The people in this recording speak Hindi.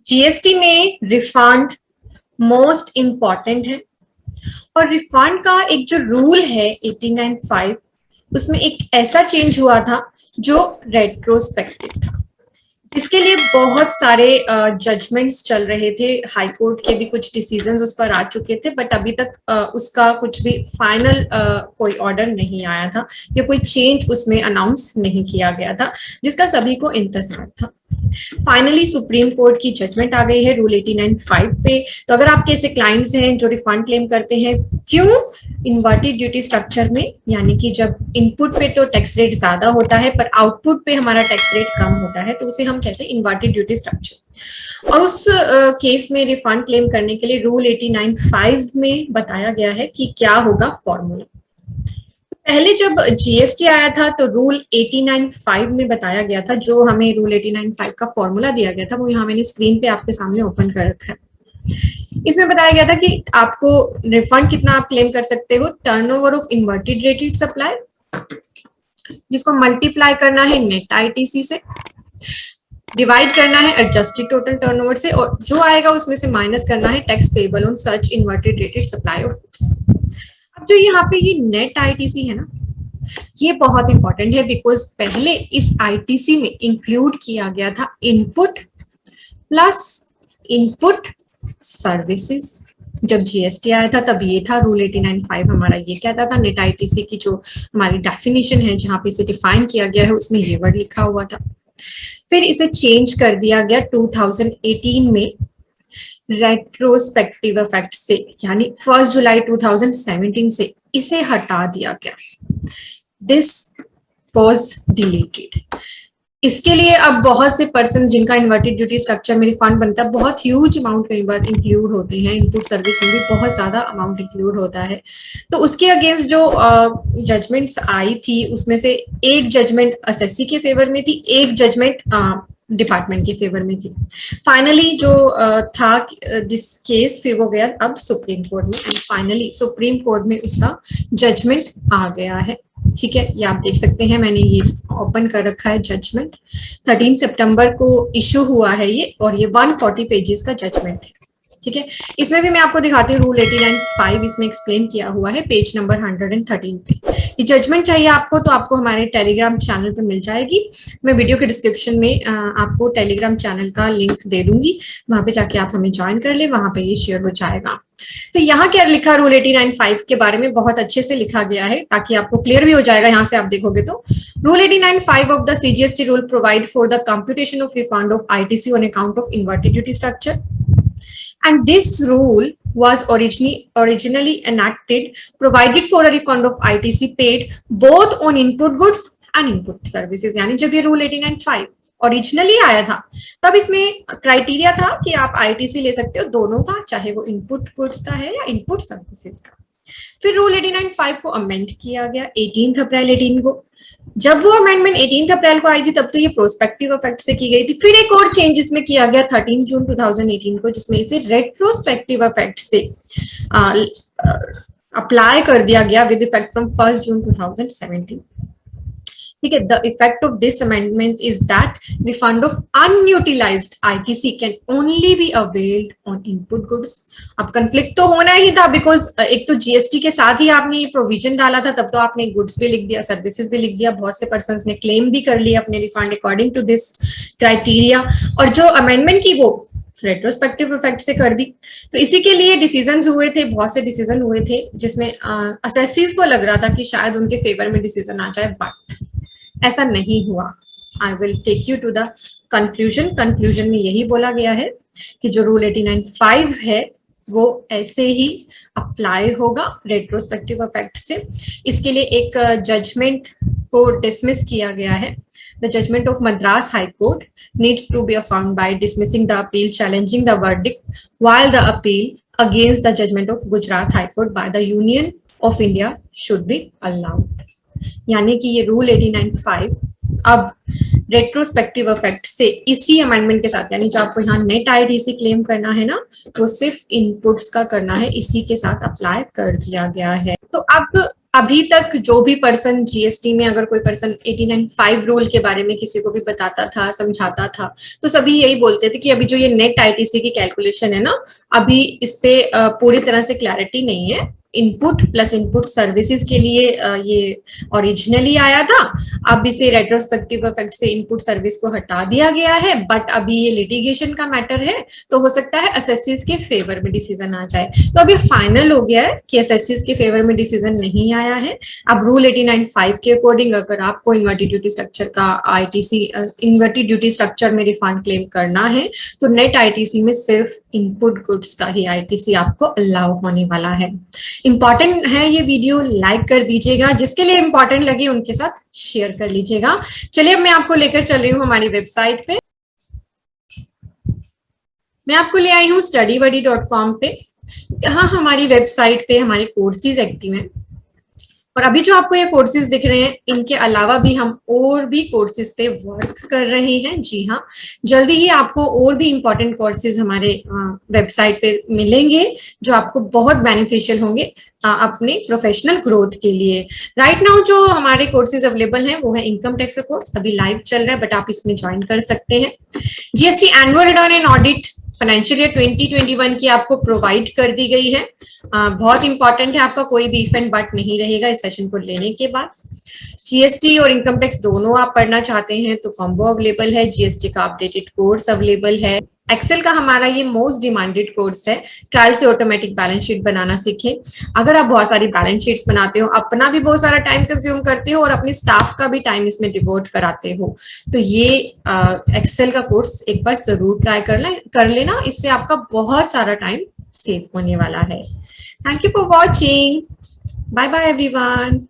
जीएसटी में रिफंड मोस्ट इम्पॉर्टेंट है और रिफंड का एक जो रूल है 89(5) उसमें एक ऐसा चेंज हुआ था जो रेट्रोस्पेक्टिव था, जिसके लिए बहुत सारे जजमेंट्स चल रहे थे। हाई कोर्ट के भी कुछ डिसीजंस उस पर आ चुके थे, बट अभी तक उसका कुछ भी फाइनल कोई ऑर्डर नहीं आया था या कोई चेंज उसमें अनाउंस नहीं किया गया था, जिसका सभी को इंतजार था। फाइनली सुप्रीम कोर्ट की जजमेंट आ गई है रूल 89(5) पे। तो अगर आपके ऐसे क्लाइंट्स हैं जो रिफंड क्लेम करते हैं, क्यों? इन्वर्टेड ड्यूटी स्ट्रक्चर में, यानी कि जब इनपुट पे तो टैक्स रेट ज्यादा होता है पर आउटपुट पे हमारा टैक्स रेट कम होता है, तो उसे हम कहते हैं इन्वर्टेड ड्यूटी स्ट्रक्चर। और उस केस में रिफंड क्लेम करने के लिए रूल 89(5) में बताया गया है कि क्या होगा फॉर्मूला। पहले जब जीएसटी आया था तो रूल 89(5) में बताया गया था, जो हमें रूल 89(5) का फॉर्मूला दिया गया था वो यहाँ मैंने स्क्रीन पे आपके सामने ओपन कर रखा है। इसमें बताया गया था कि आपको रिफंड कितना आप क्लेम कर सकते हो, turnover of inverted rated supply, जिसको मल्टीप्लाई करना है नेट आईटीसी से, डिवाइड करना है एडजस्टेड टोटल टर्नओवर से, और जो आएगा उसमें से माइनस करना है tax payable on such inverted rated supply of goods. अब जो यहाँ पे ये नेट आईटीसी है ना, ये बहुत इंपॉर्टेंट है, बिकॉज पहले इस आईटीसी में इंक्लूड किया गया था इनपुट प्लस इनपुट सर्विसेज। जब जीएसटी आया था तब ये था रूल 89(5) हमारा ये कहता था। नेट आईटीसी की जो हमारी डेफिनेशन है जहां पे इसे डिफाइन किया गया है उसमें ये वर्ड लिखा हुआ था। फिर इसे चेंज कर दिया गया 2018 में रेट्रोस्पेक्टिव इफेक्ट से, यानी 1 जुलाई 2017 से इसे हटा दिया गया। This was deleted. इसके लिए अब बहुत से पर्सन जिनका इन्वर्टेड ड्यूटी स्ट्रक्चर में रिफंड बनता है, बहुत ह्यूज अमाउंट कई बार इंक्लूड होते हैं, इनपुट सर्विस में भी बहुत ज्यादा अमाउंट इंक्लूड होता है। तो उसके अगेंस्ट जो जजमेंट्स आई थी उसमें से एक जजमेंट एसएससी के फेवर में थी, एक जजमेंट डिपार्टमेंट के फेवर में थी। फाइनली जो था दिस केस फिर वो गया अब सुप्रीम कोर्ट में, एंड फाइनली सुप्रीम कोर्ट में उसका जजमेंट आ गया है। ठीक है, ये आप देख सकते हैं, मैंने ये ओपन कर रखा है जजमेंट। 13 सितंबर को इशू हुआ है ये, और ये 140 पेजेस का जजमेंट है। ठीक है, इसमें भी मैं आपको दिखाती हूँ, रूल 89(5) इसमें एक्सप्लेन किया हुआ है पेज नंबर 113 पे। ये जजमेंट चाहिए आपको तो आपको हमारे टेलीग्राम चैनल पे मिल जाएगी। मैं वीडियो के डिस्क्रिप्शन में आपको टेलीग्राम चैनल का लिंक दे दूंगी, वहां पे जाके आप हमें ज्वाइन कर ले, वहां पे ये शेयर हो जाएगा। तो यहाँ क्या लिखा रूल 89(5) के बारे में बहुत अच्छे से लिखा गया है, ताकि आपको क्लियर भी हो जाएगा। यहाँ से आप देखोगे तो rule 89(5) of the CGST rule provide for the computation of refund of ITC on account of inverted duty structure, and this rule was originally enacted provided for a refund of ITC paid both on input goods and input services। यानी जब ये रूल 89(5) ओरिजिनली आया था तब इसमें क्राइटेरिया था कि आप आईटीसी ले सकते हो दोनों का, चाहे वो इनपुट गुड्स का है या इनपुट सर्विसेज का। फिर रूल 89(5) को अमेंड किया गया 18 अप्रैल 18 को। जब वो अमेंडमेंट 18 अप्रैल को आई थी तब तो ये प्रोस्पेक्टिव इफेक्ट से की गई थी। फिर एक और चेंज इसमें किया गया 13 जून 2018 को, जिसमें इसे रेट्रोस्पेक्टिव इफेक्ट से अप्लाई कर दिया गया विद इफेक्ट फ्रॉम 1 जून 2017। ठीक है, the effect of this amendment is that refund of unutilised ITC can only be availed on input goods. अब कंफ्लिक्ट तो होना ही था, बिकॉज एक तो जीएसटी के साथ ही आपने ये प्रोविजन डाला था, तब तो आपने गुड्स भी लिख दिया, सर्विसेज भी लिख दिया, बहुत से पर्सन्स ने क्लेम भी कर लिया अपने refund according to this criteria, और जो अमेंडमेंट की वो रेट्रोस्पेक्टिव इफेक्ट से कर दी। तो इसी के लिए डिसीजंस हुए थे, बहुत से डिसीजन हुए थे, जिसमें असेसीज को लग रहा था कि शायद उनके फेवर में डिसीजन आ जाए, बट ऐसा नहीं हुआ। I will take you to the conclusion. Conclusion में यही बोला गया है कि जो रूल 89(5) है वो ऐसे ही अप्लाई होगा रेट्रोस्पेक्टिव इफेक्ट से। इसके लिए एक जजमेंट को डिसमिस किया गया है। The judgment of Madras High Court needs to be affirmed by dismissing the appeal challenging the verdict, while the appeal against the judgment of Gujarat High Court by the Union of India should be allowed। यानी कि ये रूल 89(5) अब रेट्रोस्पेक्टिव इफेक्ट से इसी अमेंडमेंट के साथ, यानी जो आपको यहाँ नेट आईटीसी क्लेम करना है ना, वो सिर्फ इनपुट्स का करना है, इसी के साथ अप्लाई कर दिया गया है। तो अब अभी तक जो भी पर्सन जीएसटी में, अगर कोई पर्सन 89.5 रूल के बारे में किसी को भी बताता था, समझाता था, तो सभी यही बोलते थे कि अभी जो ये नेट आईटीसी की कैलकुलेशन है ना, अभी इस पे पूरी तरह से क्लैरिटी नहीं है। इनपुट प्लस इनपुट सर्विसेज के लिए ये ओरिजिनली आया था। अब इसे रेट्रोस्पेक्टिव इफेक्ट से इनपुट सर्विस को हटा दिया गया है, बट अभी ये लिटिगेशन का मैटर है, तो हो सकता है एसएससीज के फेवर में डिसीजन आ जाए। तो अभी फाइनल हो गया है कि एसएससीज के फेवर में डिसीजन नहीं आया है। अब रूल 89.5 के अकॉर्डिंग अगर आपको इन्वर्टेड ड्यूटी स्ट्रक्चर का आईटीसी, इन्वर्टेड ड्यूटी स्ट्रक्चर में रिफंड क्लेम करना है, तो नेट आईटीसी में सिर्फ इनपुट गुड्स का ही आईटीसी आपको अलाउ होने वाला है। इंपॉर्टेंट है ये वीडियो, लाइक कर दीजिएगा, जिसके लिए इंपॉर्टेंट लगे उनके साथ शेयर कर लीजिएगा। चलिए अब मैं आपको लेकर चल रही हूँ हमारी वेबसाइट पे। मैं आपको ले आई हूँ studybuddy.com पे। यहाँ हमारी वेबसाइट पे हमारे कोर्सेज एक्टिव हैं, और अभी जो आपको ये कोर्सेज दिख रहे हैं, इनके अलावा भी हम और भी कोर्सेज पे वर्क कर रहे हैं। जी हाँ, जल्दी ही आपको और भी इंपॉर्टेंट कोर्सेज हमारे वेबसाइट पे मिलेंगे, जो आपको बहुत बेनिफिशियल होंगे अपने प्रोफेशनल ग्रोथ के लिए। राइट नाउ जो हमारे कोर्सेज अवेलेबल हैं वो है इनकम टैक्स का कोर्स, अभी लाइव चल रहा है, बट आप इसमें ज्वाइन कर सकते हैं। GST annual return and audit financial year 2021 की आपको प्रोवाइड कर दी गई है। बहुत इंपॉर्टेंट है, आपका कोई भी इफेंट बट नहीं रहेगा इस सेशन को लेने के बाद। जीएसटी और इनकम टैक्स दोनों आप पढ़ना चाहते हैं तो कॉम्बो अवेलेबल है। जीएसटी का अपडेटेड कोर्स अवेलेबल है। एक्सेल का हमारा ये मोस्ट डिमांडेड कोर्स है, ट्रायल से ऑटोमेटिक बैलेंस शीट बनाना सीखें। अगर आप बहुत सारी बैलेंस शीट्स बनाते हो, अपना भी बहुत सारा टाइम कंज्यूम करते हो और अपने स्टाफ का भी टाइम इसमें डिवोट कराते हो, तो ये एक्सेल का कोर्स एक बार जरूर ट्राई कर लेना। इससे आपका बहुत सारा टाइम सेव होने वाला है। Thank you for watching. Bye bye everyone.